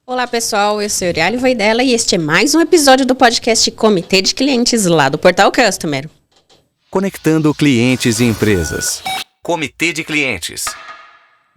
Olá pessoal, eu sou Euriale Voidela e este é mais um episódio do podcast Comitê de Clientes lá do Portal Customer. Conectando clientes e empresas. Comitê de Clientes.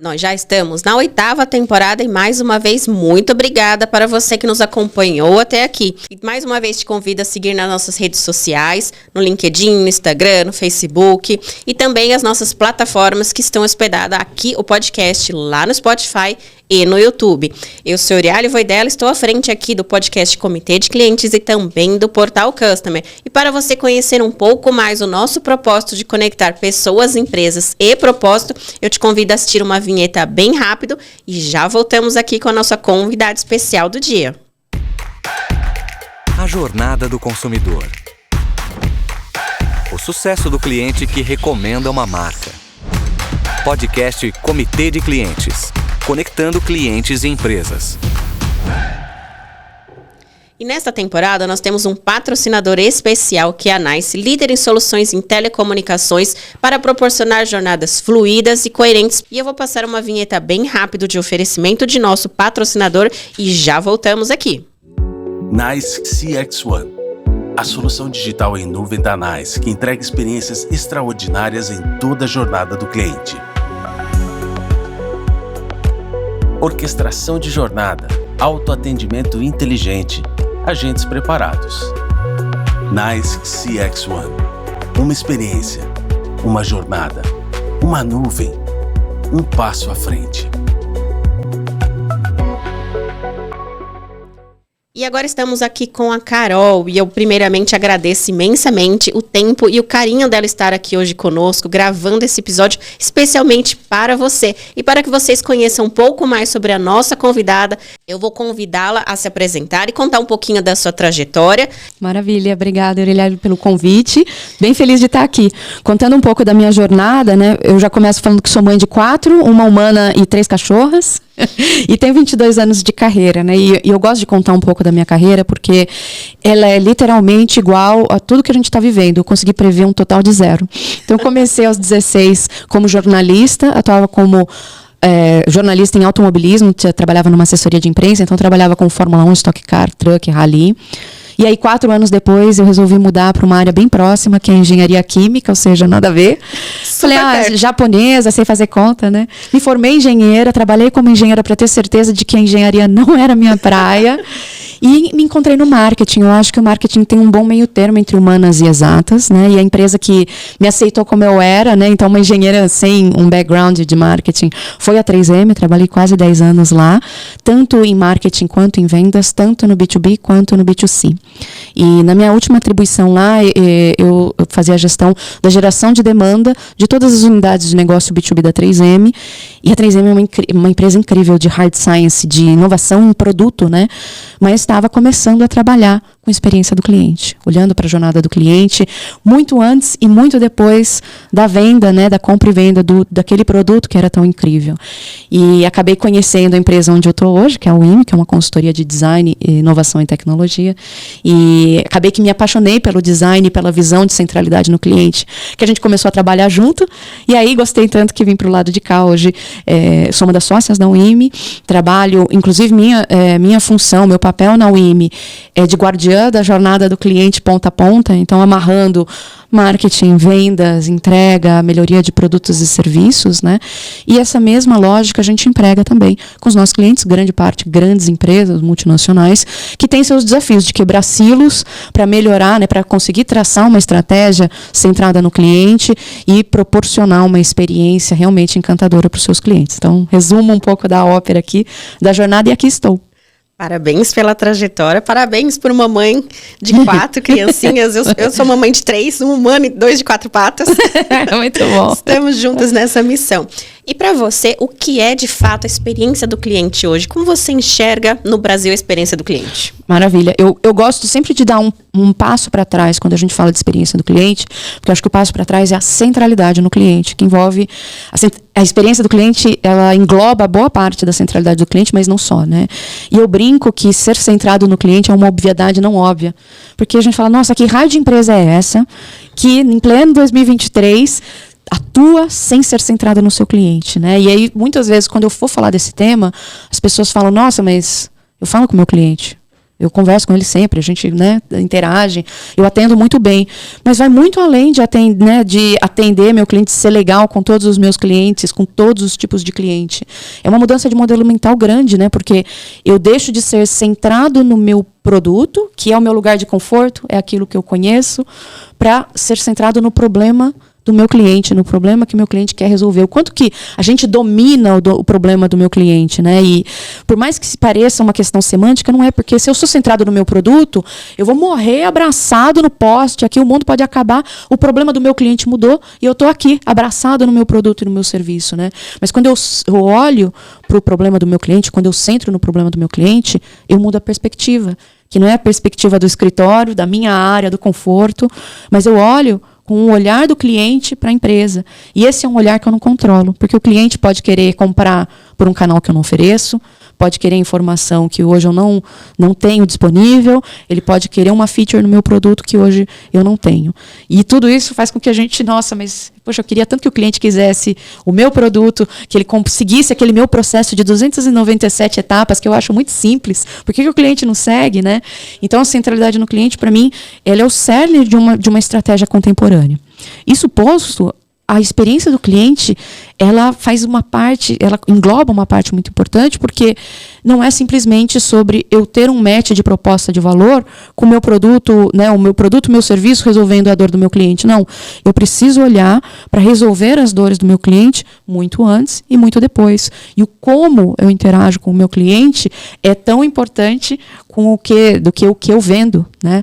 Nós já estamos na 8ª temporada e mais uma vez muito obrigada para você que nos acompanhou até aqui. E mais uma vez te convido a seguir nas nossas redes sociais, no LinkedIn, no Instagram, no Facebook e também as nossas plataformas que estão hospedadas aqui, o podcast lá no Spotify e no YouTube. Eu sou Euriale Voidela, estou à frente aqui do podcast Comitê de Clientes e também do Portal Customer. E para você conhecer um pouco mais o nosso propósito de conectar pessoas, empresas e propósito, eu te convido a assistir uma vinheta bem rápido e já voltamos aqui com a nossa convidada especial do dia. A jornada do consumidor. O sucesso do cliente que recomenda uma marca. Podcast Comitê de Clientes. Conectando clientes e empresas. E nesta temporada nós temos um patrocinador especial que é a NICE, líder em soluções em telecomunicações para proporcionar jornadas fluidas e coerentes. E eu vou passar uma vinheta bem rápido de oferecimento de nosso patrocinador e já voltamos aqui. NICE CX1, a solução digital em nuvem da NICE que entrega experiências extraordinárias em toda a jornada do cliente. Orquestração de jornada, autoatendimento inteligente, agentes preparados. NICE CX1. Uma experiência, uma jornada, uma nuvem, um passo à frente. E agora estamos aqui com a Carol e eu primeiramente agradeço imensamente o tempo e o carinho dela estar aqui hoje conosco, gravando esse episódio especialmente para você. E para que vocês conheçam um pouco mais sobre a nossa convidada, eu vou convidá-la a se apresentar e contar um pouquinho da sua trajetória. Maravilha, obrigada, Euriale, pelo convite. Bem feliz de estar aqui. Contando um pouco da minha jornada, né? Eu já começo falando que sou mãe de 4, uma humana e 3 cachorras. E tenho 22 anos de carreira, né? E eu gosto de contar um pouco da minha carreira porque ela é literalmente igual a tudo que a gente está vivendo. Eu consegui prever um total de 0. Então, eu comecei aos 16 como jornalista, atuava como jornalista em automobilismo, trabalhava numa assessoria de imprensa, então trabalhava com Fórmula 1, Stock Car, Truck, Rally. E aí, 4 anos depois, eu resolvi mudar para uma área bem próxima, que é a engenharia química, ou seja, nada a ver. Falei, japonesa, sei fazer conta, né? Me formei engenheira, trabalhei como engenheira para ter certeza de que a engenharia não era minha praia. E me encontrei no marketing. Eu acho que o marketing tem um bom meio termo entre humanas e exatas, né? E a empresa que me aceitou como eu era, né? Então, uma engenheira sem um background de marketing foi a 3M. Trabalhei quase 10 anos lá, tanto em marketing quanto em vendas, tanto no B2B quanto no B2C. E na minha última atribuição lá, eu fazia a gestão da geração de demanda de todas as unidades de negócio B2B da 3M. E a 3M é uma empresa incrível de hard science, de inovação em produto, né? Mas estava começando a trabalhar com a experiência do cliente, olhando para a jornada do cliente, muito antes e muito depois da venda, né, da compra e venda daquele produto que era tão incrível. E acabei conhecendo a empresa onde eu estou hoje, que é a WIM, que é uma consultoria de design, inovação e tecnologia, e acabei que me apaixonei pelo design e pela visão de centralidade no cliente, que a gente começou a trabalhar junto, e aí gostei tanto que vim para o lado de cá hoje. Sou uma das sócias da WIM, trabalho, inclusive minha função, meu papel na WIM é de guardiã da jornada do cliente ponta a ponta, então amarrando marketing, vendas, entrega, melhoria de produtos e serviços, né? E essa mesma lógica a gente emprega também com os nossos clientes, grande parte, grandes empresas multinacionais, que têm seus desafios de quebrar silos para melhorar, né, para conseguir traçar uma estratégia centrada no cliente e proporcionar uma experiência realmente encantadora para os seus clientes. Então, resumo um pouco da ópera aqui, da jornada, e aqui estou. Parabéns pela trajetória, parabéns por uma mãe de 4 criancinhas. Eu sou mamãe de 3, um humano e 2 de 4 patas. Muito bom. Estamos juntas nessa missão. E para você, o que é de fato a experiência do cliente hoje? Como você enxerga no Brasil a experiência do cliente? Maravilha. Eu gosto sempre de dar um passo para trás quando a gente fala de experiência do cliente, porque eu acho que o passo para trás é a centralidade no cliente, que envolve a experiência do cliente, ela engloba boa parte da centralidade do cliente, mas não só, né? E eu brinco que ser centrado no cliente é uma obviedade não óbvia, porque a gente fala, nossa, que raio de empresa é essa que em pleno 2023 atua sem ser centrada no seu cliente, né? E aí, muitas vezes, quando eu for falar desse tema, as pessoas falam, nossa, mas Eu falo com o meu cliente. Eu converso com ele sempre, a gente, né, interage, eu atendo muito bem. Mas vai muito além de atender meu cliente, ser legal com todos os meus clientes, com todos os tipos de cliente. É uma mudança de modelo mental grande, né? Porque eu deixo de ser centrado no meu produto, que é o meu lugar de conforto, é aquilo que eu conheço, para ser centrado no problema do meu cliente, no problema que o meu cliente quer resolver. O quanto que a gente domina o problema do meu cliente, né? E por mais que se pareça uma questão semântica, não é, porque se eu sou centrado no meu produto, eu vou morrer abraçado no poste, aqui o mundo pode acabar, o problema do meu cliente mudou e eu estou aqui, abraçado no meu produto e no meu serviço, né? Mas quando eu olho para o problema do meu cliente, quando eu centro no problema do meu cliente, eu mudo a perspectiva, que não é a perspectiva do escritório, da minha área, do conforto, mas eu olho com o olhar do cliente para a empresa. E esse é um olhar que eu não controlo, porque o cliente pode querer comprar por um canal que eu não ofereço, pode querer informação que hoje eu não tenho disponível, ele pode querer uma feature no meu produto que hoje eu não tenho. E tudo isso faz com que a gente, eu queria tanto que o cliente quisesse o meu produto, que ele conseguisse aquele meu processo de 297 etapas, que eu acho muito simples. Por que o cliente não segue, né? Então, a centralidade no cliente, para mim, ela é o cerne de uma estratégia contemporânea. Isso posto, a experiência do cliente, ela engloba uma parte muito importante, porque não é simplesmente sobre eu ter um match de proposta de valor com o meu produto, né, meu serviço resolvendo a dor do meu cliente. Não, eu preciso olhar para resolver as dores do meu cliente muito antes e muito depois. E o como eu interajo com o meu cliente é tão importante do que o que eu vendo, né?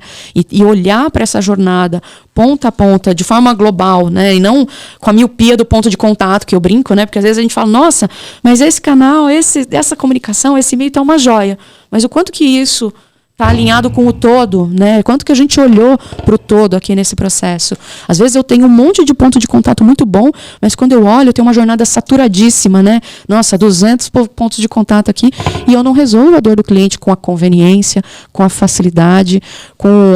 E olhar para essa jornada ponta a ponta, de forma global, né? E não com a miopia do ponto de contato, que eu brinco, né? Porque às vezes a gente fala, nossa, mas esse canal, essa comunicação, esse e-mail tá uma joia. Mas o quanto que isso está alinhado com o todo, né? Quanto que a gente olhou para o todo aqui nesse processo. Às vezes eu tenho um monte de ponto de contato muito bom, mas quando eu olho, eu tenho uma jornada saturadíssima, né? Nossa, 200 pontos de contato aqui, e eu não resolvo a dor do cliente com a conveniência, com a facilidade, com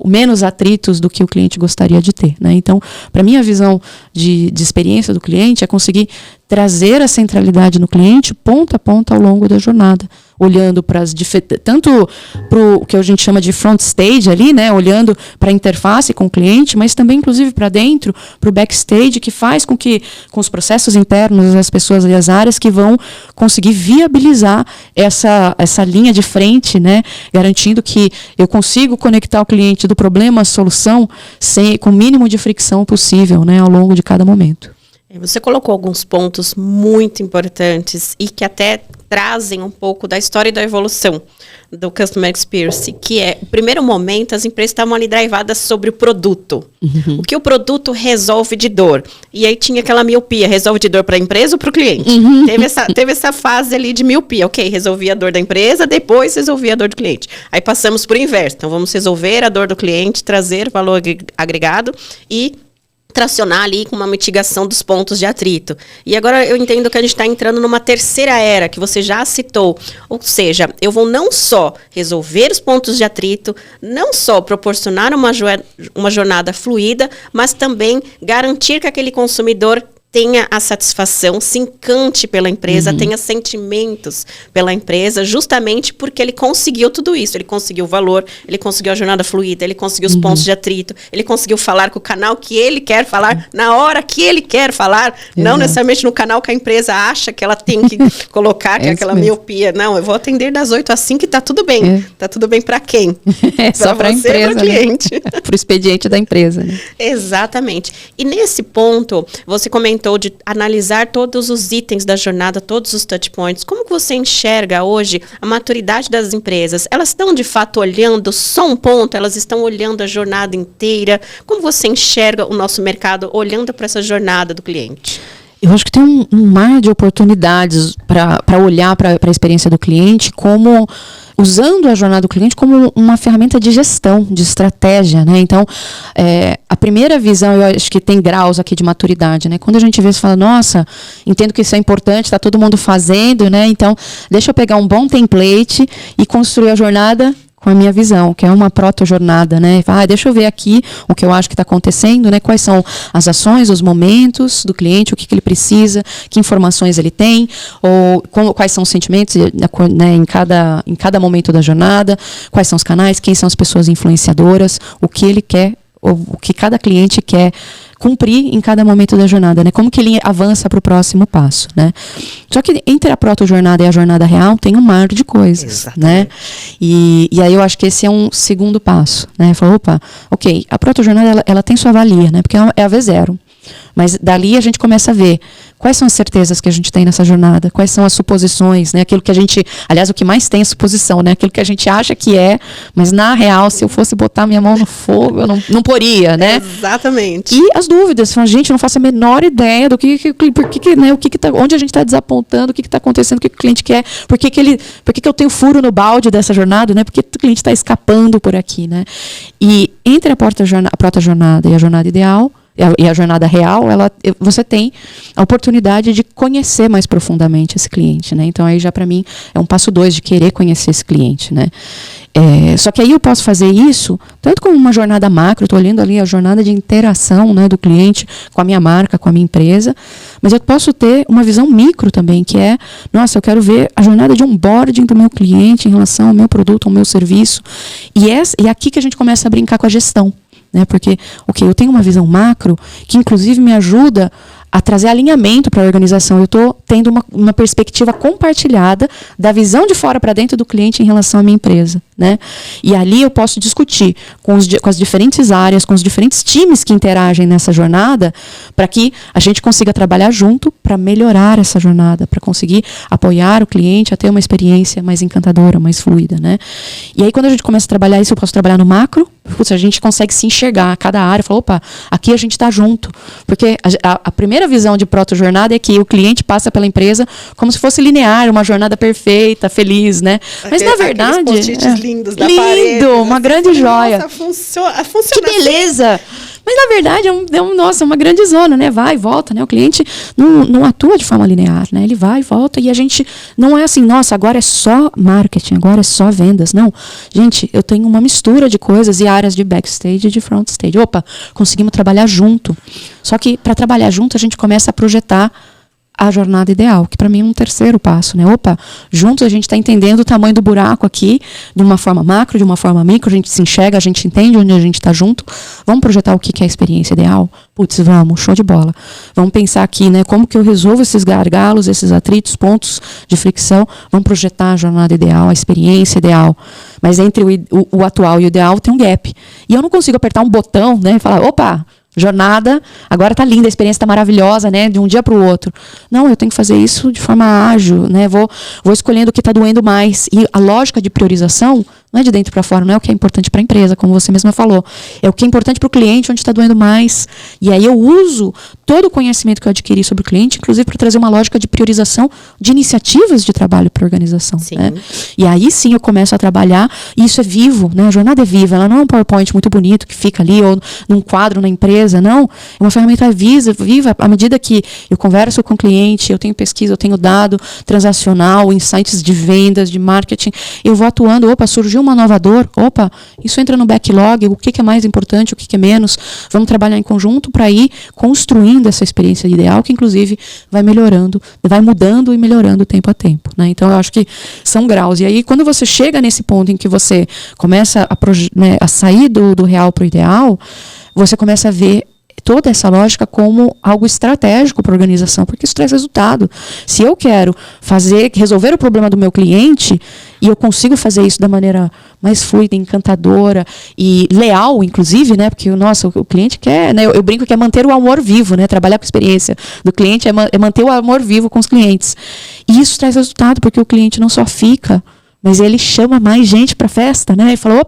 menos atritos do que o cliente gostaria de ter, né? Então, para mim, a visão de experiência do cliente é conseguir trazer a centralidade no cliente ponta a ponta ao longo da jornada, olhando para tanto para o que a gente chama de front stage ali, né, olhando para a interface com o cliente, mas também inclusive para dentro, para o backstage, que faz com que com os processos internos as pessoas e as áreas que vão conseguir viabilizar essa linha de frente, né, garantindo que eu consigo conectar o cliente do problema à solução com o mínimo de fricção possível, né, ao longo de cada momento. Você colocou alguns pontos muito importantes e que até trazem um pouco da história e da evolução do Customer Experience, que é, no primeiro momento, as empresas estavam ali drivadas sobre o produto. Uhum. O que o produto resolve de dor. E aí tinha aquela miopia, resolve de dor para a empresa ou para o cliente? Uhum. Teve essa fase ali de miopia. Ok, resolvi a dor da empresa, depois resolvi a dor do cliente. Aí passamos para o inverso. Então, vamos resolver a dor do cliente, trazer valor agregado e tracionar ali com uma mitigação dos pontos de atrito. E agora eu entendo que a gente está entrando numa terceira era, que você já citou. Ou seja, eu vou não só resolver os pontos de atrito, não só proporcionar uma jornada fluida, mas também garantir que aquele consumidor tenha a satisfação, se encante pela empresa, tenha sentimentos pela empresa, justamente porque ele conseguiu tudo isso. Ele conseguiu o valor, ele conseguiu a jornada fluida, ele conseguiu os pontos de atrito, ele conseguiu falar com o canal que ele quer falar, na hora que ele quer falar, não necessariamente no canal que a empresa acha que ela tem que colocar, que é aquela miopia. Não, eu vou atender das 8 às 5 e tá tudo bem. Tá tudo bem para quem? Só para a empresa, pro cliente. Né? Pro expediente da empresa. Né? Exatamente. E nesse ponto, você comentou de analisar todos os itens da jornada, todos os touch points. Como que você enxerga hoje a maturidade das empresas? Elas estão, de fato, olhando só um ponto? Elas estão olhando a jornada inteira? Como você enxerga o nosso mercado olhando para essa jornada do cliente? Eu acho que tem um mar de oportunidades para olhar para a experiência do cliente, como usando a jornada do cliente como uma ferramenta de gestão, de estratégia, né? Então, a primeira visão, eu acho que tem graus aqui de maturidade, né? Quando a gente vê isso e fala, nossa, entendo que isso é importante, está todo mundo fazendo, né? Então, deixa eu pegar um bom template e construir a jornada com a minha visão, que é uma proto-jornada, né? Deixa eu ver aqui o que eu acho que está acontecendo, né? Quais são as ações, os momentos do cliente, o que ele precisa, que informações ele tem, ou quais são os sentimentos, né, em cada momento da jornada, quais são os canais, quem são as pessoas influenciadoras, o que ele quer, o que cada cliente quer cumprir em cada momento da jornada, né? Como que ele avança para o próximo passo, né? Só que entre a proto-jornada e a jornada real tem um mar de coisas, exatamente, né? E aí eu acho que esse é um segundo passo, né? Falar, ok, a proto-jornada ela tem sua valia, né? Porque é a V0. Mas dali a gente começa a ver quais são as certezas que a gente tem nessa jornada, quais são as suposições, né? Aquilo que a gente, aliás, o que mais tem é suposição, né? Aquilo que a gente acha que é, mas na real, se eu fosse botar minha mão no fogo, eu não poria, né? Exatamente. E as dúvidas, gente, eu não faço a menor ideia do né? Onde a gente está desapontando, o que está acontecendo, o que o cliente quer, por que eu tenho furo no balde dessa jornada, né? Porque o cliente está escapando por aqui, né? E entre a proto-jornada e a jornada ideal, e a jornada real, você tem a oportunidade de conhecer mais profundamente esse cliente, né? Então aí já para mim é um passo 2 de querer conhecer esse cliente, né? Só que aí eu posso fazer isso tanto como uma jornada macro, estou olhando ali a jornada de interação, né, do cliente com a minha marca, com a minha empresa, mas eu posso ter uma visão micro também, que é, nossa, eu quero ver a jornada de onboarding do meu cliente em relação ao meu produto, ao meu serviço, e é aqui que a gente começa a brincar com a gestão. Né? Porque, eu tenho uma visão macro que, inclusive, me ajuda a trazer alinhamento para a organização. Eu estou tendo uma perspectiva compartilhada da visão de fora para dentro do cliente em relação à minha empresa. Né? E ali eu posso discutir com as diferentes áreas, com os diferentes times que interagem nessa jornada, para que a gente consiga trabalhar junto para melhorar essa jornada, para conseguir apoiar o cliente a ter uma experiência mais encantadora, mais fluida. Né? E aí, quando a gente começa a trabalhar isso, eu posso trabalhar no macro, a gente consegue se enxergar cada área, falar, aqui a gente está junto. Porque a primeira visão de proto-jornada é que o cliente passa pela empresa como se fosse linear, uma jornada perfeita, feliz, né? Mas na verdade, lindos da parede, uma grande joia. Nossa, funciona que beleza! Mas na verdade é uma grande zona, né? Vai e volta, né? O cliente não atua de forma linear, né? Ele vai e volta e a gente não é assim, nossa, agora é só marketing, agora é só vendas. Não, gente, eu tenho uma mistura de coisas e áreas de backstage e de frontstage. Conseguimos trabalhar junto. Só que para trabalhar junto a gente começa a projetar a jornada ideal, que para mim é um terceiro passo, né? Juntos a gente está entendendo o tamanho do buraco aqui, de uma forma macro, de uma forma micro, a gente se enxerga, a gente entende onde a gente está junto. Vamos projetar o que é a experiência ideal? Vamos, show de bola. Vamos pensar aqui, né? Como que eu resolvo esses gargalos, esses atritos, pontos de fricção? Vamos projetar a jornada ideal, a experiência ideal. Mas entre o atual e o ideal tem um gap. E eu não consigo apertar um botão, né? E falar, jornada, agora tá linda, a experiência tá maravilhosa, né? De um dia para o outro. Não, eu tenho que fazer isso de forma ágil, né? Vou escolhendo o que está doendo mais. E a lógica de priorização não é de dentro para fora, não é o que é importante para a empresa, como você mesma falou. É o que é importante para o cliente, onde está doendo mais. E aí eu uso todo o conhecimento que eu adquiri sobre o cliente, inclusive para trazer uma lógica de priorização de iniciativas de trabalho para a organização. Né? E aí sim eu começo a trabalhar, e isso é vivo, né? A jornada é viva, ela não é um PowerPoint muito bonito que fica ali, ou num quadro na empresa, não. É uma ferramenta viva, à medida que eu converso com o cliente, eu tenho pesquisa, eu tenho dado transacional, insights de vendas, de marketing, eu vou atuando, surgiu uma nova dor, isso entra no backlog, o que é mais importante, o que é menos, vamos trabalhar em conjunto para ir construindo essa experiência ideal, que inclusive vai melhorando, vai mudando e melhorando tempo a tempo, né? Então eu acho que são graus, e aí quando você chega nesse ponto em que você começa a sair do real para o ideal, você começa a ver toda essa lógica como algo estratégico para a organização, porque isso traz resultado. Se eu quero resolver o problema do meu cliente, e eu consigo fazer isso da maneira mais fluida, encantadora e leal, inclusive, né? Porque o cliente quer, né? Eu brinco que é manter o amor vivo, né? Trabalhar com a experiência do cliente é manter o amor vivo com os clientes. E isso traz resultado, porque o cliente não só fica, mas ele chama mais gente para a festa, né? E fala,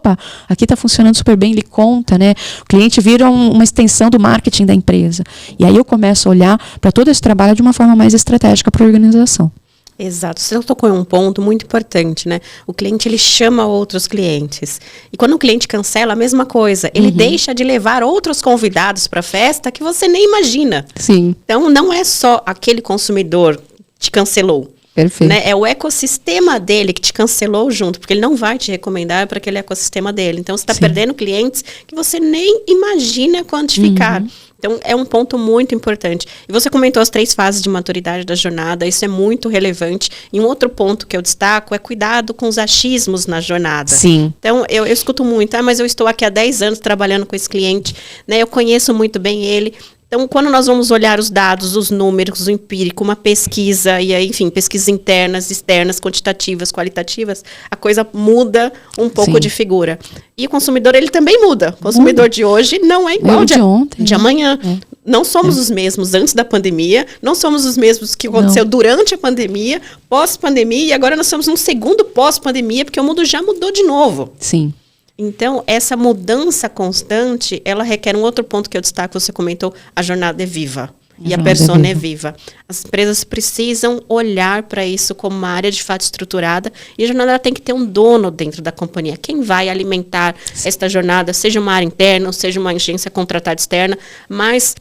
aqui está funcionando super bem, ele conta, né? O cliente vira uma extensão do marketing da empresa. E aí eu começo a olhar para todo esse trabalho de uma forma mais estratégica para a organização. Exato, você tocou em um ponto muito importante, né? O cliente, ele chama outros clientes. E quando o cliente cancela, a mesma coisa. Ele deixa de levar outros convidados para a festa que você nem imagina. Sim. Então, não é só aquele consumidor que te cancelou. Perfeito. Né? É o ecossistema dele que te cancelou junto, porque ele não vai te recomendar para aquele ecossistema dele. Então, você está perdendo clientes que você nem imagina quantificar. Então, é um ponto muito importante. E você comentou as 3 fases de maturidade da jornada, isso é muito relevante. E um outro ponto que eu destaco é cuidado com os achismos na jornada. Sim. Então, eu escuto muito, mas eu estou aqui há 10 anos trabalhando com esse cliente, né? Eu conheço muito bem ele. Então, quando nós vamos olhar os dados, os números, o empírico, uma pesquisa, e aí, enfim, pesquisas internas, externas, quantitativas, qualitativas, a coisa muda um pouco de figura. E o consumidor, ele também muda. O consumidor de hoje não é igual de ontem, de amanhã. Não somos os mesmos antes da pandemia, não somos os mesmos que aconteceu durante a pandemia, pós-pandemia, e agora nós estamos num segundo pós-pandemia, porque o mundo já mudou de novo. Sim. Então, essa mudança constante, ela requer um outro ponto que eu destaco, você comentou, a jornada é viva. E a persona é viva. As empresas precisam olhar para isso como uma área de fato estruturada, e a jornada ela tem que ter um dono dentro da companhia. Quem vai alimentar esta jornada, seja uma área interna, ou seja uma agência contratada externa, mas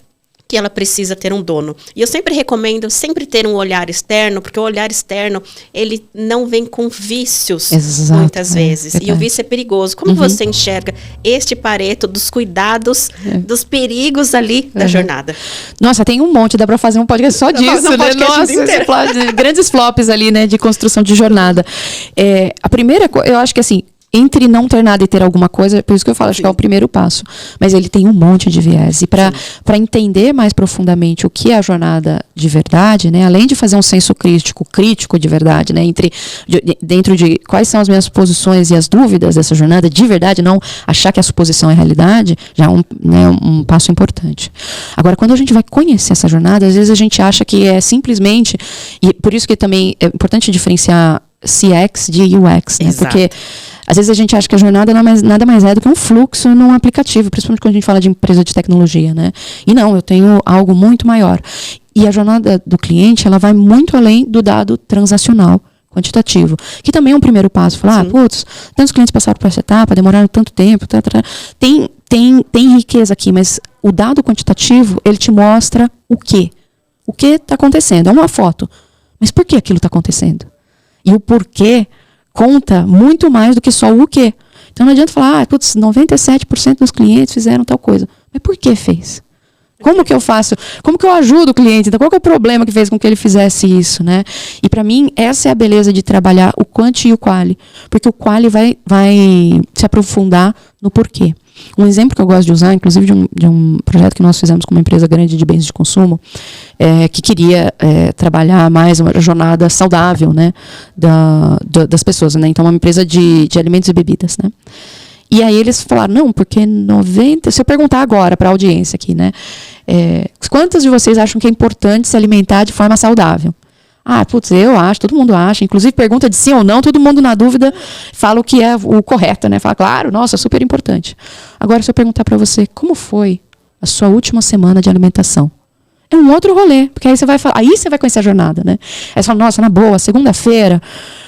que ela precisa ter um dono. E eu sempre recomendo ter um olhar externo, porque o olhar externo, ele não vem com vícios, muitas vezes. Verdade. E o vício é perigoso. Como você enxerga este Pareto dos cuidados, dos perigos ali da jornada? Nossa, tem um monte, dá pra fazer um podcast só disso, né? Nossa, grandes flops ali, né, de construção de jornada. A primeira coisa, eu acho que assim, entre não ter nada e ter alguma coisa, por isso que eu falo, acho que é o primeiro passo. Mas ele tem um monte de viés. E para entender mais profundamente o que é a jornada de verdade, né, além de fazer um senso crítico de verdade, né, dentro de quais são as minhas posições e as dúvidas dessa jornada, de verdade, não achar que a suposição é realidade, já é um passo importante. Agora, quando a gente vai conhecer essa jornada, às vezes a gente acha que é simplesmente, e por isso que também é importante diferenciar CX de UX, né, porque às vezes a gente acha que a jornada nada mais é do que um fluxo num aplicativo, principalmente quando a gente fala de empresa de tecnologia, né? E não, eu tenho algo muito maior. E a jornada do cliente, ela vai muito além do dado transacional, quantitativo, que também é um primeiro passo. Falar, tantos clientes passaram por essa etapa, demoraram tanto tempo, tem riqueza aqui, mas o dado quantitativo, ele te mostra o quê? O que está acontecendo? É uma foto. Mas por que aquilo está acontecendo? E o porquê conta muito mais do que só o quê. Então não adianta falar, 97% dos clientes fizeram tal coisa. Mas por que fez? Como que eu faço? Como que eu ajudo o cliente? Então, qual que é o problema que fez com que ele fizesse isso, né? E para mim, essa é a beleza de trabalhar o quanti e o quali. Porque o quali vai se aprofundar no porquê. Um exemplo que eu gosto de usar, inclusive de um projeto que nós fizemos com uma empresa grande de bens de consumo, que queria trabalhar mais uma jornada saudável, né, das pessoas, né? Então, uma empresa de alimentos e bebidas, né? E aí eles falaram, não, porque se eu perguntar agora para a audiência aqui, né, quantas de vocês acham que é importante se alimentar de forma saudável? Eu acho, todo mundo acha. Inclusive, pergunta de sim ou não, todo mundo na dúvida fala o que é o correto, né? Fala, claro, nossa, super importante. Agora, se eu perguntar para você, como foi a sua última semana de alimentação? É um outro rolê, porque aí você vai falar, aí você vai conhecer a jornada, né? Aí você fala, nossa, na boa, segunda-feira,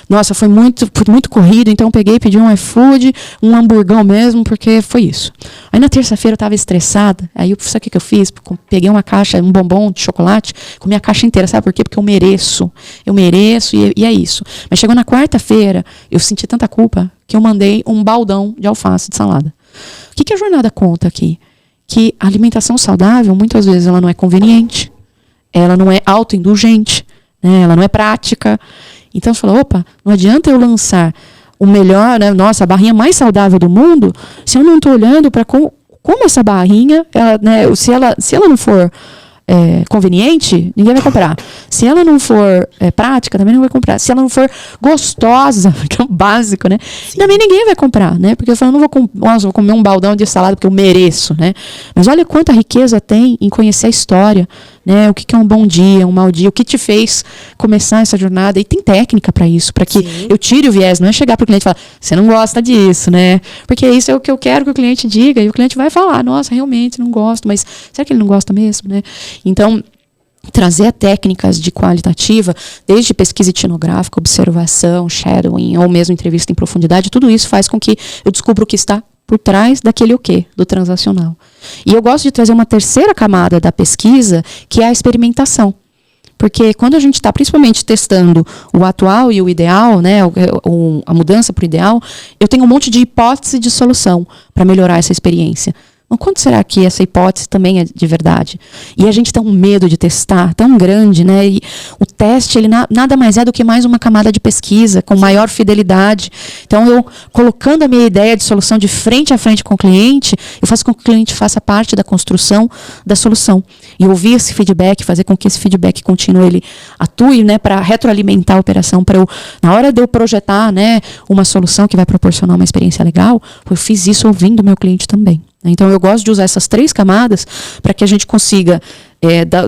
nossa, foi muito corrido, então eu peguei e pedi um iFood, um hamburgão mesmo, porque foi isso. Aí na terça-feira eu estava estressada, aí sabe o que eu fiz? Peguei uma caixa, um bombom de chocolate, comi a caixa inteira, sabe por quê? Porque eu mereço e é isso. Mas chegou na quarta-feira, eu senti tanta culpa que eu mandei um baldão de alface de salada. O que a jornada conta aqui? Que a alimentação saudável, muitas vezes, ela não é conveniente, ela não é autoindulgente, né? Ela não é prática. Então, você fala, não adianta eu lançar o melhor, né? Nossa, a barrinha mais saudável do mundo, se eu não estou olhando para como essa barrinha, né? Se ela não for conveniente, ninguém vai comprar. Se ela não for prática, também não vai comprar. Se ela não for gostosa, que é o básico, né? Também ninguém vai comprar, né? Porque eu falo, vou comer um baldão de salada porque eu mereço, né? Mas olha quanta riqueza tem em conhecer a história, né? O que é um bom dia, um mau dia, o que te fez começar essa jornada. E tem técnica para isso, para que eu tire o viés. Não é chegar para o cliente e falar, você não gosta disso, né? Porque isso é o que eu quero que o cliente diga. E o cliente vai falar, nossa, realmente não gosto. Mas será que ele não gosta mesmo, né? Então, trazer técnicas de qualitativa, desde pesquisa etnográfica, observação, shadowing, ou mesmo entrevista em profundidade, tudo isso faz com que eu descubra o que está por trás daquele o quê? Do transacional. E eu gosto de trazer uma terceira camada da pesquisa, que é a experimentação. Porque quando a gente está principalmente testando o atual e o ideal, né, a mudança para o ideal, eu tenho um monte de hipótese de solução para melhorar essa experiência. Mas quanto será que essa hipótese também é de verdade? E a gente tem um medo de testar tão grande, né? E o teste, ele nada mais é do que mais uma camada de pesquisa, com maior fidelidade. Então, eu colocando a minha ideia de solução de frente a frente com o cliente, eu faço com que o cliente faça parte da construção da solução. E ouvir esse feedback, fazer com que esse feedback contínuo, ele atue, né, para retroalimentar a operação, para eu, na hora de eu projetar, né, uma solução que vai proporcionar uma experiência legal, eu fiz isso ouvindo o meu cliente também. Então, eu gosto de usar essas 3 camadas para que a gente consiga,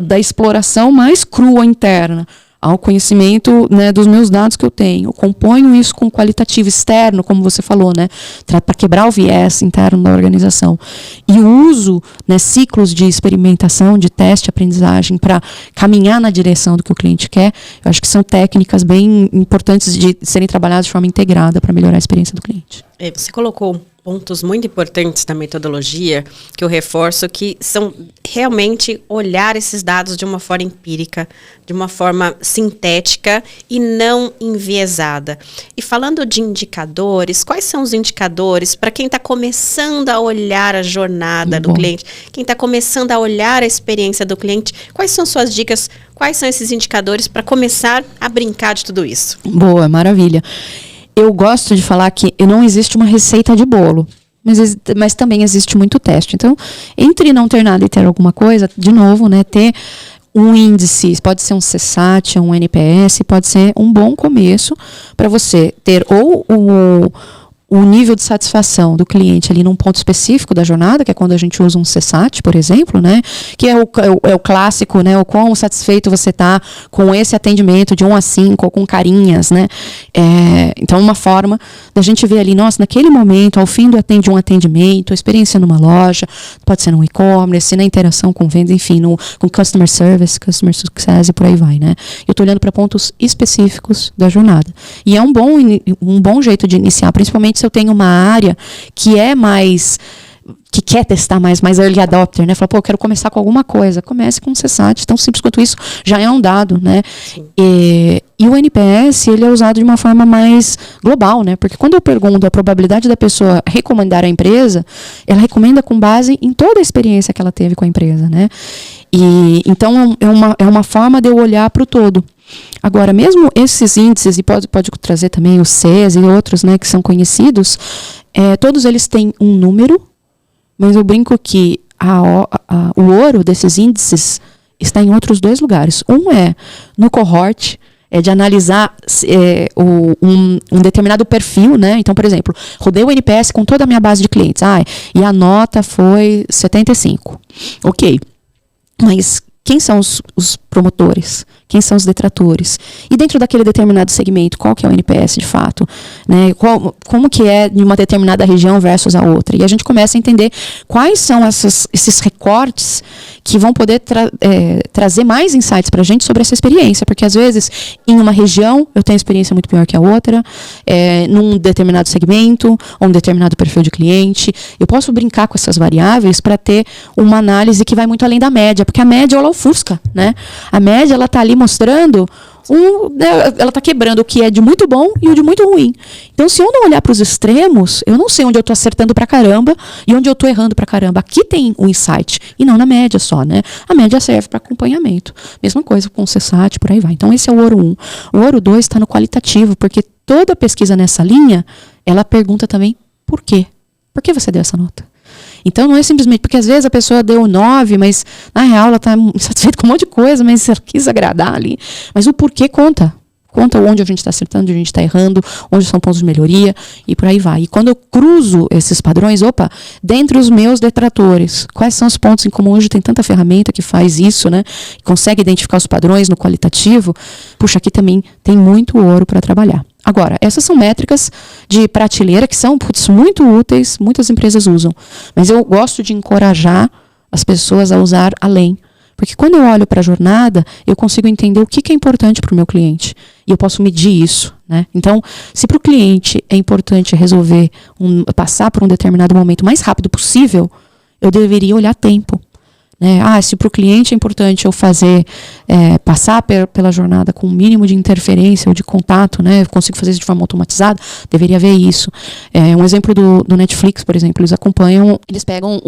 da exploração mais crua interna ao conhecimento, né, dos meus dados que eu tenho. Eu componho isso com qualitativo externo, como você falou, né, para quebrar o viés interno da organização. E uso, né, ciclos de experimentação, de teste, aprendizagem, para caminhar na direção do que o cliente quer. Eu acho que são técnicas bem importantes de serem trabalhadas de forma integrada para melhorar a experiência do cliente. Você colocou pontos muito importantes da metodologia, que eu reforço, que são realmente olhar esses dados de uma forma empírica, de uma forma sintética e não enviesada. E falando de indicadores, quais são os indicadores para quem está começando a olhar a jornada do cliente, quem está começando a olhar a experiência do cliente, quais são suas dicas, quais são esses indicadores para começar a brincar de tudo isso? Boa, maravilha. Eu gosto de falar que não existe uma receita de bolo, mas também existe muito teste. Então, entre não ter nada e ter alguma coisa, de novo, né, ter um índice, pode ser um CSAT, um NPS, pode ser um bom começo para você ter ou o nível de satisfação do cliente ali num ponto específico da jornada, que é quando a gente usa um CSAT, por exemplo, né? Que é o clássico, né? O quão satisfeito você está com esse atendimento de 1 a 5, ou com carinhas, né? Então, uma forma da gente ver ali, nossa, naquele momento, ao fim de um atendimento, a experiência numa loja, pode ser no e-commerce, na interação com vendas, enfim, com customer service, customer success e por aí vai, né? Eu estou olhando para pontos específicos da jornada. E é um bom jeito de iniciar, principalmente se eu tenho uma área que é mais, que quer testar mais early adopter, né? Fala, eu quero começar com alguma coisa. Comece com um CSAT, tão simples quanto isso, já é um dado, né? E o NPS, ele é usado de uma forma mais global, né? Porque quando eu pergunto a probabilidade da pessoa recomendar a empresa, ela recomenda com base em toda a experiência que ela teve com a empresa, né? E então é uma forma de eu olhar para o todo. Agora, mesmo esses índices, e pode trazer também os Cs e outros, né, que são conhecidos, todos eles têm um número, mas eu brinco que o ouro desses índices está em outros 2 lugares. Um é no cohort, de analisar um determinado perfil, né? Então, por exemplo, rodei o NPS com toda a minha base de clientes. E a nota foi 75. Ok. Mas quem são os promotores? Quem são os detratores? E dentro daquele determinado segmento, qual que é o NPS de fato? Né? Como que é de uma determinada região versus a outra? E a gente começa a entender quais são esses recortes que vão poder trazer mais insights para a gente sobre essa experiência. Porque às vezes, em uma região, eu tenho experiência muito pior que a outra, num determinado segmento, ou um determinado perfil de cliente. Eu posso brincar com essas variáveis para ter uma análise que vai muito além da média, porque a média, ela ofusca, né? A média, ela está ali mostrando ela está quebrando o que é de muito bom e o de muito ruim. Então, se eu não olhar para os extremos, eu não sei onde eu estou acertando para caramba e onde eu estou errando para caramba. Aqui tem um insight, e não na média só, né? A média serve para acompanhamento. Mesma coisa com o CSAT, por aí vai. Então, esse é o ouro 1. O ouro 2 está no qualitativo, porque toda pesquisa nessa linha, ela pergunta também por quê? Por que você deu essa nota? Então, não é simplesmente porque às vezes a pessoa deu 9, mas na real ela está insatisfeita com um monte de coisa, mas ela quis agradar ali. Mas o porquê conta. Conta onde a gente está acertando, onde a gente está errando, onde são pontos de melhoria e por aí vai. E quando eu cruzo esses padrões, dentre os meus detratores, quais são os pontos em comum? Hoje tem tanta ferramenta que faz isso, né? Consegue identificar os padrões no qualitativo. Puxa, aqui também tem muito ouro para trabalhar. Agora, essas são métricas de prateleira que são muito úteis, muitas empresas usam. Mas eu gosto de encorajar as pessoas a usar além. Porque quando eu olho para a jornada, eu consigo entender o que é importante para o meu cliente. E eu posso medir isso, né? Então, se para o cliente é importante passar por um determinado momento o mais rápido possível, eu deveria olhar tempo. né? Se para o cliente é importante eu fazer, passar pela jornada com o mínimo de interferência ou de contato, né? Eu consigo fazer isso de forma automatizada, deveria haver isso. Um exemplo do Netflix, por exemplo, eles pegam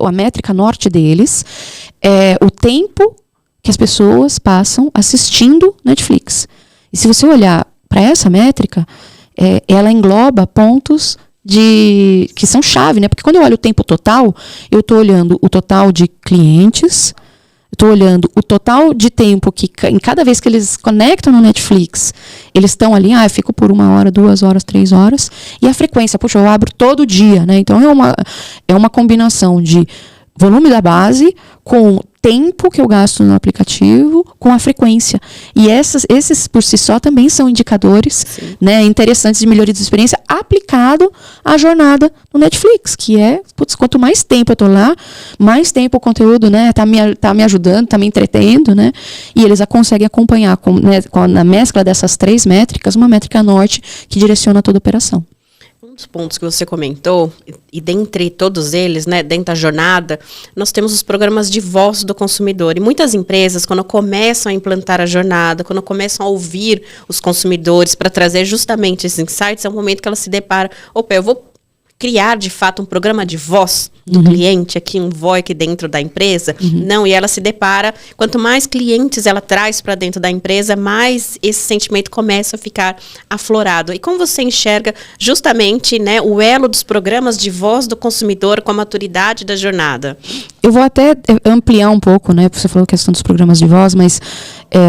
a métrica norte deles, o tempo que as pessoas passam assistindo Netflix. E se você olhar para essa métrica, ela engloba pontos que são chave, né? Porque quando eu olho o tempo total, eu estou olhando o total de clientes, estou olhando o total de tempo que em cada vez que eles conectam no Netflix, eles estão ali, eu fico por 1 hora, 2 horas, 3 horas, e a frequência, eu abro todo dia, né? Então é uma combinação de volume da base com tempo que eu gasto no aplicativo, com a frequência. E esses por si só também são indicadores, né, interessantes de melhoria de experiência aplicado à jornada no Netflix, que quanto mais tempo eu estou lá, mais tempo o conteúdo, né, tá me ajudando, tá me entretendo, né, e eles conseguem acompanhar na mescla dessas 3 métricas, uma métrica norte que direciona toda a operação. Um dos pontos que você comentou, e dentre todos eles, né, dentro da jornada, nós temos os programas de voz do consumidor. E muitas empresas, quando começam a implantar a jornada, quando começam a ouvir os consumidores para trazer justamente esses insights, é um momento que elas se deparam, eu vou criar, de fato, um programa de voz do cliente, aqui um VoIP dentro da empresa. Não, e ela se depara, quanto mais clientes ela traz para dentro da empresa, mais esse sentimento começa a ficar aflorado. E como você enxerga justamente, né, o elo dos programas de voz do consumidor com a maturidade da jornada? Eu vou até ampliar um pouco, né? Você falou a questão dos programas de voz, mas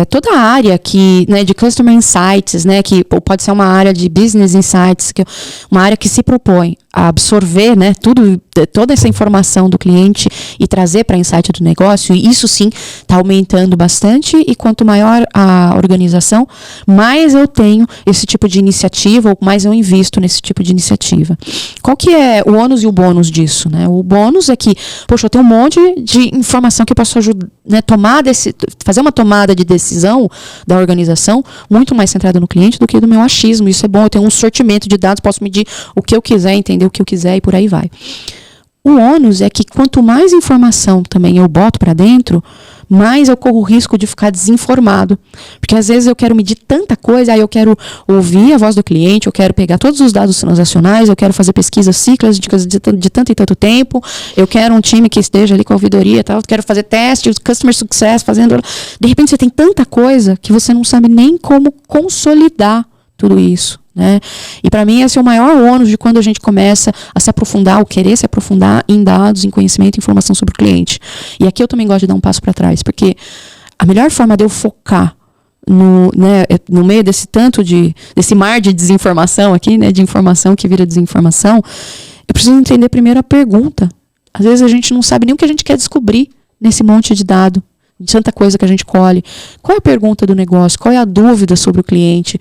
toda a área né, de Customer Insights, né, que pode ser uma área de Business Insights, que é uma área que se propõe a absorver, né, toda essa informação do cliente e trazer para insight do negócio, e isso sim está aumentando bastante, e quanto maior a organização, mais eu tenho esse tipo de iniciativa, ou mais eu invisto nesse tipo de iniciativa. Qual que é o ônus e o bônus disso, né? O bônus é que, eu tenho um monte de informação que eu posso ajudar, né, fazer uma tomada de decisão da organização muito mais centrada no cliente do que do meu achismo. Isso é bom, eu tenho um sortimento de dados, posso medir o que eu quiser, entender o que eu quiser e por aí vai. O ônus é que quanto mais informação também eu boto para dentro, mais eu corro o risco de ficar desinformado. Porque às vezes eu quero medir tanta coisa, aí eu quero ouvir a voz do cliente, eu quero pegar todos os dados transacionais, eu quero fazer pesquisas cíclicas de tanto e tanto tempo, eu quero um time que esteja ali com a ouvidoria e tal, eu quero fazer testes, customer success, fazendo... De repente você tem tanta coisa que você não sabe nem como consolidar tudo isso, né? E para mim esse é o maior ônus de quando a gente começa a se aprofundar, ou querer se aprofundar em dados, em conhecimento e informação sobre o cliente. E aqui eu também gosto de dar um passo para trás, porque a melhor forma de eu focar no meio desse mar de desinformação aqui, né, de informação que vira desinformação, eu preciso entender primeiro a pergunta. Às vezes a gente não sabe nem o que a gente quer descobrir nesse monte de dado, de tanta coisa que a gente colhe. Qual é a pergunta do negócio? Qual é a dúvida sobre o cliente?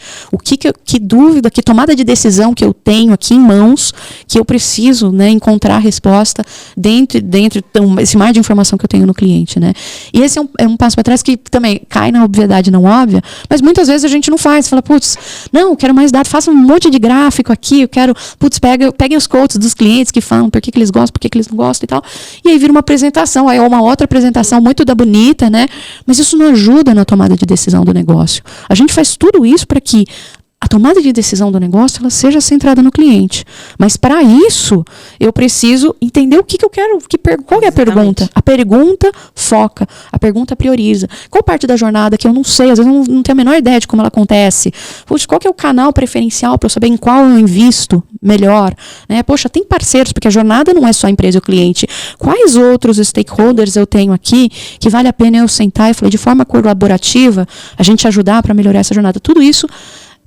Que dúvida, que tomada de decisão que eu tenho aqui em mãos, que eu preciso, né, encontrar a resposta dentro desse mar de informação que eu tenho no cliente, né? E esse é um passo para trás que também cai na obviedade não óbvia, mas muitas vezes a gente não faz. Fala, não, eu quero mais dados, faça um monte de gráfico aqui, eu quero, peguem os quotes dos clientes que falam por que eles gostam, por que eles não gostam e tal, e aí vira uma apresentação, aí uma outra apresentação muito da bonita, né? Mas isso não ajuda na tomada de decisão do negócio. A gente faz tudo isso para que a tomada de decisão do negócio ela seja centrada no cliente. Mas para isso, eu preciso entender o que eu quero. Qual é a pergunta? A pergunta foca, a pergunta prioriza. Qual parte da jornada que eu não sei, às vezes eu não tenho a menor ideia de como ela acontece. Qual que é o canal preferencial para eu saber em qual eu invisto melhor? Né? Tem parceiros, porque a jornada não é só a empresa e o cliente. Quais outros stakeholders eu tenho aqui que vale a pena eu sentar e falar de forma colaborativa, a gente ajudar para melhorar essa jornada? Tudo isso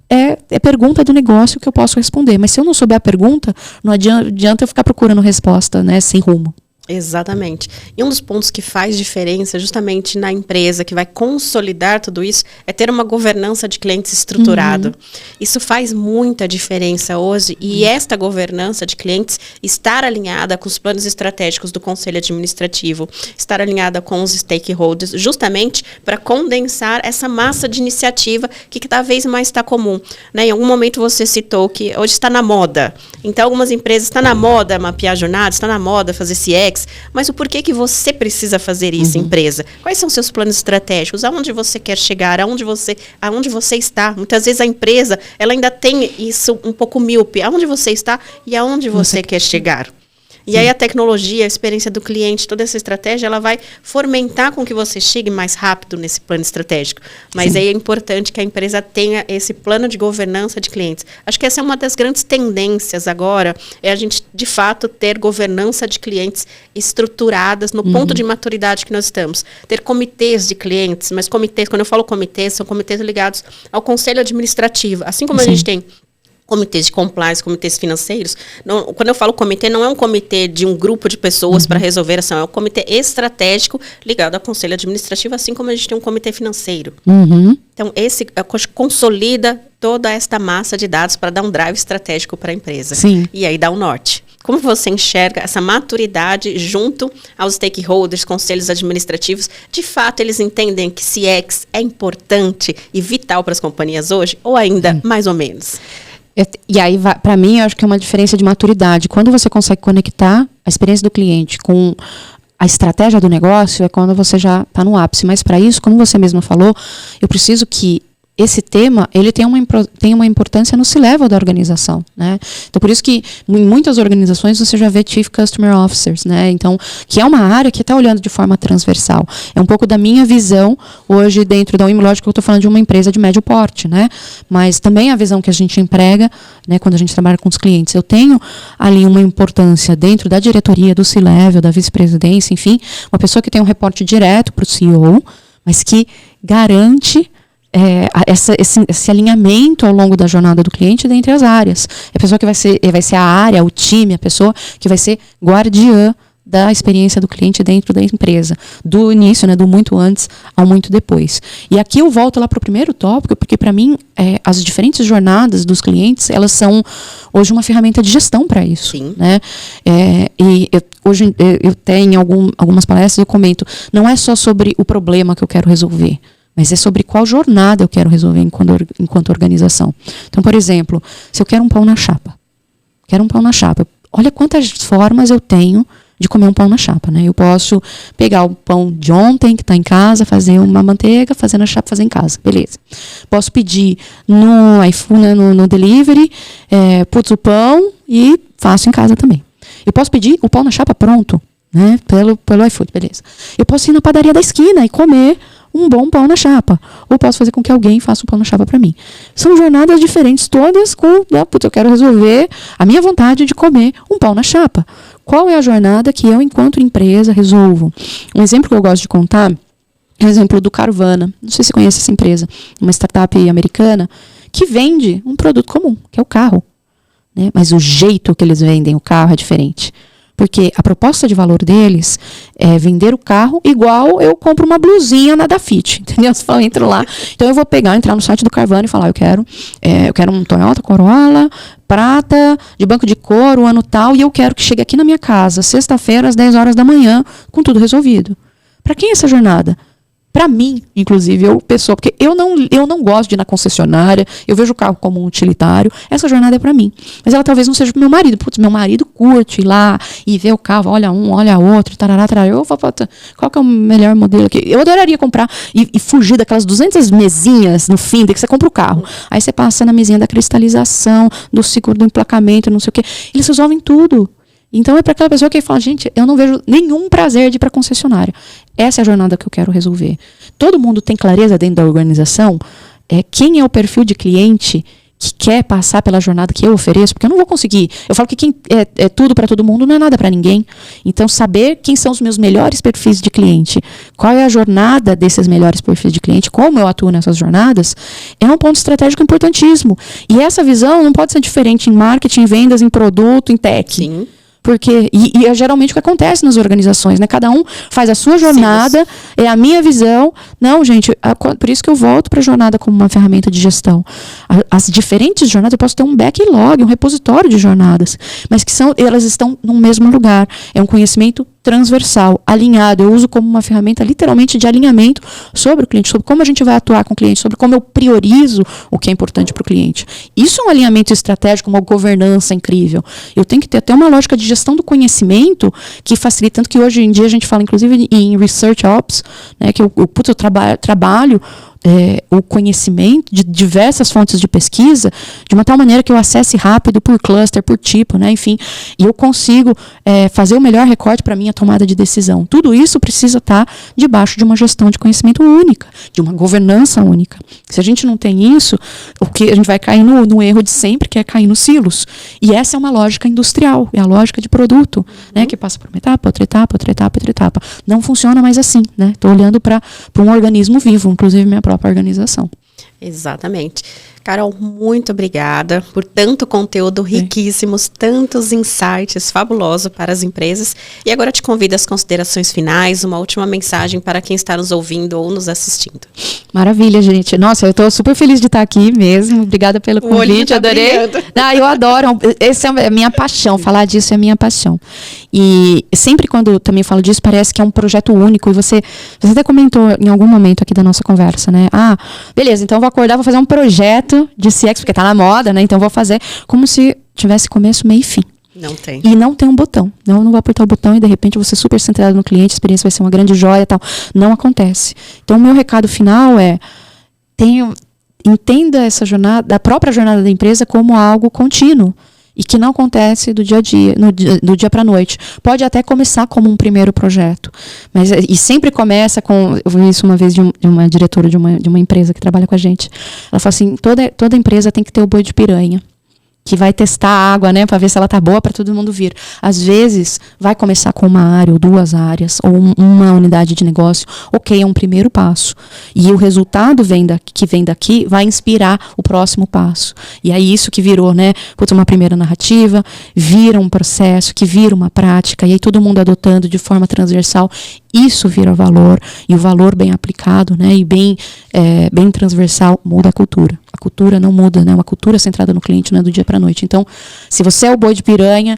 é pergunta do negócio que eu posso responder. Mas se eu não souber a pergunta, não adianta eu ficar procurando resposta, né, sem rumo. Exatamente. E um dos pontos que faz diferença justamente na empresa, que vai consolidar tudo isso, é ter uma governança de clientes estruturado. Isso faz muita diferença hoje, e esta governança de clientes estar alinhada com os planos estratégicos do Conselho Administrativo, estar alinhada com os stakeholders, justamente para condensar essa massa de iniciativa que cada vez mais está comum. Né? Em algum momento você citou que hoje está na moda. Então, algumas empresas estão na moda mapear jornadas, está na moda fazer CX, CX, mas o porquê que você precisa fazer isso, empresa. Quais são seus planos estratégicos? Aonde você quer chegar? Aonde você está? Muitas vezes a empresa, ela ainda tem isso um pouco míope. Aonde você está e aonde você quer chegar? E aí a tecnologia, a experiência do cliente, toda essa estratégia, ela vai fomentar com que você chegue mais rápido nesse plano estratégico. Mas aí é importante que a empresa tenha esse plano de governança de clientes. Acho que essa é uma das grandes tendências agora, é a gente, de fato, ter governança de clientes estruturadas no ponto de maturidade que nós estamos. Ter comitês de clientes, mas comitês, quando eu falo comitês, são comitês ligados ao conselho administrativo. Assim como a gente tem comitês de compliance, comitês financeiros. Não, quando eu falo comitê, não é um comitê de um grupo de pessoas para resolver ação, é um comitê estratégico ligado ao conselho administrativo, assim como a gente tem um comitê financeiro. Então, esse consolida toda esta massa de dados para dar um drive estratégico para a empresa. Sim. E aí dá um norte. Como você enxerga essa maturidade junto aos stakeholders, conselhos administrativos? De fato, eles entendem que CX é importante e vital para as companhias hoje? Ou ainda mais ou menos? E aí, para mim, eu acho que é uma diferença de maturidade. Quando você consegue conectar a experiência do cliente com a estratégia do negócio, é quando você já está no ápice. Mas para isso, como você mesma falou, eu preciso que esse tema, ele tem uma importância no C-level da organização, né? Então, por isso que em muitas organizações você já vê Chief Customer Officers, né? Então, que é uma área que está olhando de forma transversal. É um pouco da minha visão hoje dentro da Imlógica, que eu estou falando de uma empresa de médio porte, né? Mas também a visão que a gente emprega, né, quando a gente trabalha com os clientes. Eu tenho ali uma importância dentro da diretoria, do C-level, da vice-presidência, enfim, uma pessoa que tem um reporte direto para o CEO, mas que garante esse alinhamento ao longo da jornada do cliente dentre as áreas. A pessoa que vai ser a área, o time, a pessoa que vai ser guardiã da experiência do cliente dentro da empresa. Do início, né, do muito antes ao muito depois. E aqui eu volto lá para o primeiro tópico, porque para mim as diferentes jornadas dos clientes, elas são hoje uma ferramenta de gestão para isso. Sim. Né? Hoje eu tenho algumas palestras, eu comento, não é só sobre o problema que eu quero resolver, mas é sobre qual jornada eu quero resolver enquanto organização. Então, por exemplo, se eu quero um pão na chapa, olha quantas formas eu tenho de comer um pão na chapa, né? Eu posso pegar o pão de ontem, que está em casa, fazer uma manteiga, fazer na chapa, fazer em casa, beleza. Posso pedir no iPhone, no delivery, o pão e faço em casa também. Eu posso pedir o pão na chapa pronto, né? Pelo iFood, beleza. Eu posso ir na padaria da esquina e comer um bom pão na chapa. Ou posso fazer com que alguém faça um pão na chapa para mim. São jornadas diferentes, todas com, eu quero resolver a minha vontade de comer um pão na chapa. Qual é a jornada que eu, enquanto empresa, resolvo? Um exemplo que eu gosto de contar é o exemplo do Carvana. Não sei se você conhece essa empresa. Uma startup americana que vende um produto comum, que é o carro. Né? Mas o jeito que eles vendem o carro é diferente. Porque a proposta de valor deles é vender o carro igual eu compro uma blusinha na Dafit, entendeu? Você fala, eu entro lá. Então eu vou entrar no site do Carvana e falar, eu quero um Toyota Corolla prata, de banco de couro, ano tal, e eu quero que chegue aqui na minha casa, sexta-feira, às 10 horas da manhã, com tudo resolvido. Para quem é essa jornada? Para mim, inclusive, porque eu não gosto de ir na concessionária, eu vejo o carro como um utilitário, essa jornada é para mim. Mas ela talvez não seja pro meu marido. Putz, meu marido curte ir lá e ver o carro, olha um, olha outro, tarará, tarará. Eu falo, qual que é o melhor modelo aqui? Eu adoraria comprar e fugir daquelas 200 mesinhas no fim, que você compra o carro. Aí você passa na mesinha da cristalização, do seguro do emplacamento, não sei o quê. Eles resolvem tudo. Então é para aquela pessoa que fala, gente, eu não vejo nenhum prazer de ir para a concessionária. Essa é a jornada que eu quero resolver. Todo mundo tem clareza dentro da organização quem é o perfil de cliente que quer passar pela jornada que eu ofereço, porque eu não vou conseguir. Eu falo que quem é tudo para todo mundo não é nada para ninguém. Então, saber quem são os meus melhores perfis de cliente, qual é a jornada desses melhores perfis de cliente, como eu atuo nessas jornadas, é um ponto estratégico importantíssimo. E essa visão não pode ser diferente em marketing, em vendas, em produto, em tech. Sim. Porque, e é geralmente o que acontece nas organizações, né? Cada um faz a sua jornada, é a minha visão. Não, gente, por isso que eu volto para a jornada como uma ferramenta de gestão. As diferentes jornadas, eu posso ter um backlog, um repositório de jornadas, mas elas estão no mesmo lugar. É um conhecimento transversal, alinhado. Eu uso como uma ferramenta literalmente de alinhamento sobre o cliente, sobre como a gente vai atuar com o cliente, sobre como eu priorizo o que é importante para o cliente. Isso é um alinhamento estratégico, uma governança incrível. Eu tenho que ter até uma lógica de gestão do conhecimento que facilita, tanto que hoje em dia a gente fala inclusive em Research Ops, né, que eu trabalho o conhecimento de diversas fontes de pesquisa de uma tal maneira que eu acesse rápido por cluster, por tipo, né, enfim, e eu consigo fazer o melhor recorte para a minha tomada de decisão. Tudo isso precisa estar debaixo de uma gestão de conhecimento única, de uma governança única. Se a gente não tem isso, o que a gente vai cair no erro de sempre, que é cair nos silos. E essa é uma lógica industrial, é a lógica de produto, né, que passa por uma etapa, outra etapa, outra etapa, outra etapa. Não funciona mais assim, né? Estou olhando para um organismo vivo, inclusive minha própria organização. Exatamente. Carol, muito obrigada por tanto conteúdo riquíssimos, tantos insights fabulosos para as empresas. E agora eu te convido às considerações finais, uma última mensagem para quem está nos ouvindo ou nos assistindo. Maravilha, gente. Nossa, eu estou super feliz de estar aqui mesmo. Obrigada pelo convite, adorei. Eu adoro. Essa é a minha paixão, falar disso é a minha paixão. E sempre quando eu também falo disso, parece que é um projeto único. E você até comentou em algum momento aqui da nossa conversa, né? Ah, beleza, então eu vou acordar, vou fazer um projeto de CX, porque tá na moda, né? Então vou fazer como se tivesse começo, meio e fim. Não tem. E não tem um botão. Não vou apertar o botão e de repente eu vou ser super centrado no cliente, a experiência vai ser uma grande joia e tal. Não acontece. Então o meu recado final é: entenda essa jornada, a própria jornada da empresa como algo contínuo. E que não acontece do dia a dia, do dia para a noite. Pode até começar como um primeiro projeto. E sempre começa com... Eu vi isso uma vez de uma diretora de uma empresa que trabalha com a gente. Ela falou assim, toda empresa tem que ter o boi de piranha. Que vai testar a água, né, para ver se ela tá boa para todo mundo vir. Às vezes, vai começar com uma área ou duas áreas, ou uma unidade de negócio. Ok, é um primeiro passo. E o resultado que vem daqui vai inspirar o próximo passo. E aí isso que virou, né, uma primeira narrativa, vira um processo, que vira uma prática, e aí todo mundo adotando de forma transversal. Isso vira valor, e o valor bem aplicado, né, e bem transversal muda a cultura. A cultura não muda, né? Uma cultura centrada no cliente não é do dia para a noite. Então, se você é o boi de piranha,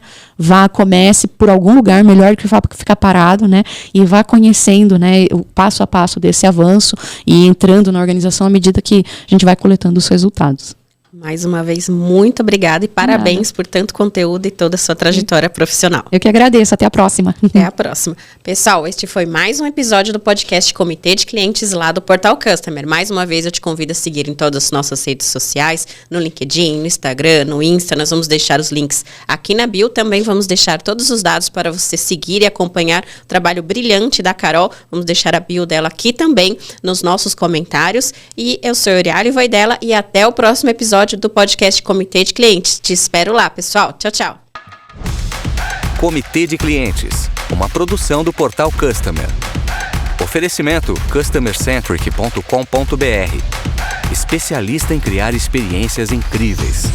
comece por algum lugar, melhor que ficar parado, né? E vá conhecendo, né, o passo a passo desse avanço e entrando na organização à medida que a gente vai coletando os resultados. Mais uma vez, muito obrigada e parabéns por tanto conteúdo e toda a sua trajetória profissional. Eu que agradeço. Até a próxima. Até a próxima. Pessoal, este foi mais um episódio do podcast Comitê de Clientes lá do Portal Customer. Mais uma vez, eu te convido a seguir em todas as nossas redes sociais, no LinkedIn, no Instagram, no Insta. Nós vamos deixar os links aqui na bio. Também vamos deixar todos os dados para você seguir e acompanhar o trabalho brilhante da Carol. Vamos deixar a bio dela aqui também nos nossos comentários. E eu sou Euriale Voidella e até o próximo episódio do podcast Comitê de Clientes. Te espero lá, pessoal. Tchau, tchau. Comitê de Clientes, uma produção do Portal Customer. Oferecimento customercentric.com.br. Especialista em criar experiências incríveis.